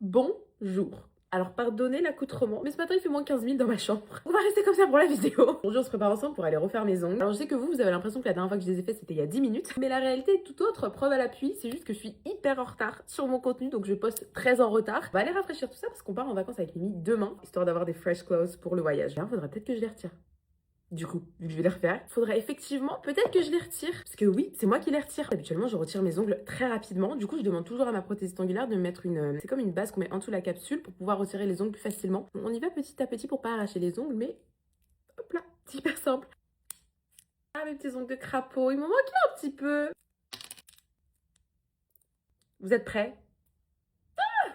Bonjour. Alors pardonnez l'accoutrement, mais ce matin il fait moins 15 000 dans ma chambre. On va rester comme ça pour la vidéo. Aujourd'hui on se prépare ensemble pour aller refaire mes ongles. Alors je sais que vous avez l'impression que la dernière fois que je les ai fait c'était il y a 10 minutes. Mais la réalité est tout autre, preuve à l'appui. C'est juste que je suis hyper en retard sur mon contenu, donc je poste très en retard. On va aller rafraîchir tout ça parce qu'on part en vacances avec Mimi demain, histoire d'avoir des fresh clothes pour le voyage. Là, faudra peut-être que je les retire. Du coup, vu que je vais les refaire, faudrait effectivement peut-être que je les retire. Parce que oui, c'est moi qui les retire. Habituellement, je retire mes ongles très rapidement. Du coup, je demande toujours à ma prothésiste angulaire de me mettre une... C'est comme une base qu'on met en dessous de la capsule pour pouvoir retirer les ongles plus facilement. On y va petit à petit pour pas arracher les ongles, mais hop là, c'est hyper simple. Ah, mes petits ongles de crapaud, ils m'ont manqué un petit peu. Vous êtes prêts?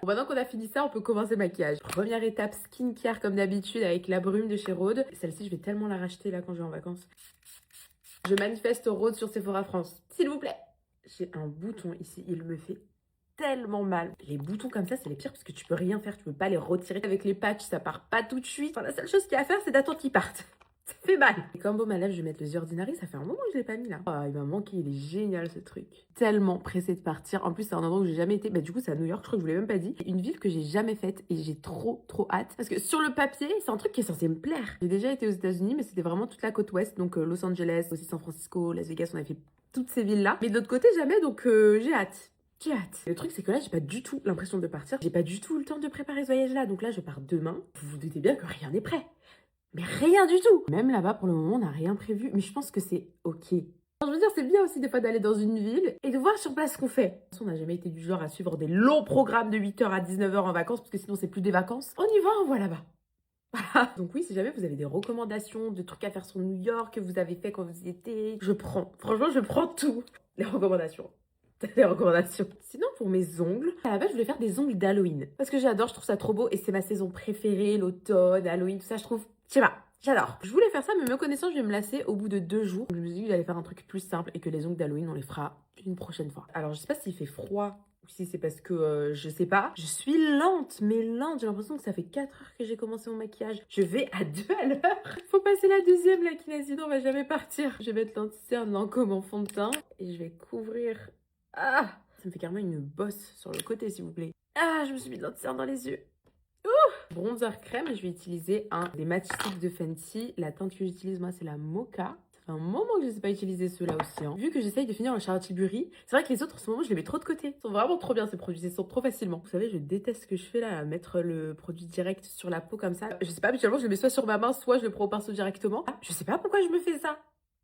Bon, maintenant qu'on a fini ça, on peut commencer le maquillage. Première étape, skincare comme d'habitude avec la brume de chez Rhode. Celle-ci, je vais tellement la racheter là quand je vais en vacances. Je manifeste Rhode sur Sephora France. S'il vous plaît. J'ai un bouton ici, il me fait tellement mal. Les boutons comme ça, c'est les pires parce que tu peux rien faire, tu peux pas les retirer avec les patchs, ça part pas tout de suite. Enfin, la seule chose qu'il y a à faire, c'est d'attendre qu'ils partent. Ça fait mal. Et comme baume à lèvres, je vais mettre le The Ordinary. Ça fait un moment que je l'ai pas mis là. Oh, il m'a manqué, il est génial ce truc. Tellement pressée de partir. En plus, c'est un endroit où j'ai jamais été. Bah, du coup, c'est à New York, je crois que je vous l'ai même pas dit. Une ville que j'ai jamais faite et j'ai trop hâte. Parce que sur le papier, c'est un truc qui est censé me plaire. J'ai déjà été aux États-Unis, mais c'était vraiment toute la côte ouest. Donc Los Angeles, aussi San Francisco, Las Vegas, on avait fait toutes ces villes là. Mais de l'autre côté, jamais. Donc j'ai hâte. J'ai hâte. Le truc, c'est que là, j'ai pas du tout l'impression de partir. J'ai pas du tout le temps de préparer ce voyage-là. Donc là, je pars demain. Vous vous doutez bien que rien n'est prêt. Mais rien du tout. Même là-bas, pour le moment, on n'a rien prévu. Mais je pense que c'est OK. Je veux dire, c'est bien aussi des fois d'aller dans une ville et de voir sur place ce qu'on fait. De toute façon, on n'a jamais été du genre à suivre des longs programmes de 8h à 19h en vacances, parce que sinon, c'est plus des vacances. On y va, on voit là-bas. Voilà. Donc oui, si jamais vous avez des recommandations, de trucs à faire sur New York, que vous avez fait quand vous y étiez, je prends. Franchement, je prends tout. Les recommandations. Les recommandations. Sinon, pour mes ongles, à la base, je voulais faire des ongles d'Halloween. Parce que j'adore, je trouve ça trop beau et c'est ma saison préférée, l'automne, Halloween, tout ça, je trouve. Je sais pas, j'adore. Je voulais faire ça, mais me connaissant, je vais me lasser au bout de 2 jours. Je me suis dit que j'allais faire un truc plus simple et que les ongles d'Halloween, on les fera une prochaine fois. Alors, je sais pas s'il fait froid ou si c'est parce que je sais pas. Je suis lente, mais lente. J'ai l'impression que ça fait 4 heures que j'ai commencé mon maquillage. Je vais à 2 à l'heure. Faut passer la deuxième, la kiné, sinon on va jamais partir. Je vais mettre l'anti-cerne Lancôme en fond de teint et je vais couvrir. Ah! Ça me fait carrément une bosse sur le côté, s'il vous plaît. Ah, je me suis mis de l'anti-cerne dans les yeux. Bronzer crème, je vais utiliser un des Match Stix de Fenty. La teinte que j'utilise, moi, c'est la Mocha. Ça fait un moment que je ne sais pas utiliser ceux-là aussi. Hein. Vu que j'essaye de finir le Charlotte Tilbury, c'est vrai que les autres, en ce moment, je les mets trop de côté. Ils sont vraiment trop bien, ces produits. Ils sont trop facilement. Vous savez, je déteste ce que je fais là, à mettre le produit direct sur la peau comme ça. Je sais pas, habituellement, je le mets soit sur ma main, soit je le prends au pinceau directement. Ah, je sais pas pourquoi je me fais ça.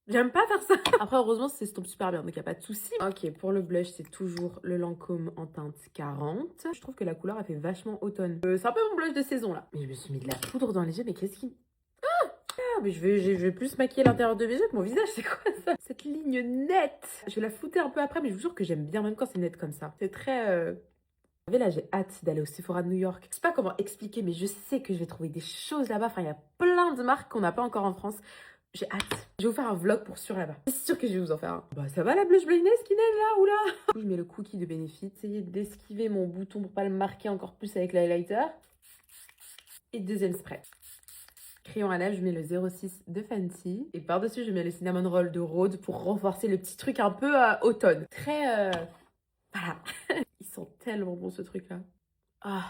J'aime pas faire ça. Après, heureusement, ça s'estompe super bien, donc y a pas de souci. Ok, pour le blush, c'est toujours le Lancôme en teinte 40. Je trouve que la couleur, elle fait vachement automne. C'est un peu mon blush de saison, là. Mais je me suis mis de la poudre dans les yeux, mais qu'est-ce qui... Ah, mais je vais plus maquiller l'intérieur de mes yeux que mon visage, c'est quoi ça? Cette ligne nette. Je vais la flouter un peu après, mais je vous jure que j'aime bien, même quand c'est net comme ça. C'est très... Vous savez, là, j'ai hâte d'aller au Sephora de New York. Je sais pas comment expliquer, mais je sais que je vais trouver des choses là-bas. Enfin, il y a plein de marques qu'on n'a pas encore en France. J'ai hâte. Je vais vous faire un vlog pour sûr là-bas. C'est sûr que je vais vous en faire un. Bah ça va la blush blindness qui neige là, oula. Je mets le cookie de Benefit. Essayez d'esquiver mon bouton pour pas le marquer encore plus avec l'highlighter. Et deuxième spray. Crayon à lèvres, je mets le 06 de Fenty. Et par-dessus, je mets le cinnamon roll de Rhode pour renforcer le petit truc un peu automne. Très... Voilà. Ils sont tellement bons ce truc-là. Ah.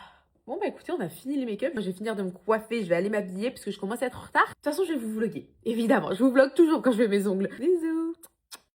Bon bah écoutez, on a fini les make-up. Moi je vais finir de me coiffer, je vais aller m'habiller parce que je commence à être en retard. De toute façon, je vais vous vlogger. Évidemment, je vous vlog toujours quand je fais mes ongles. Bisous.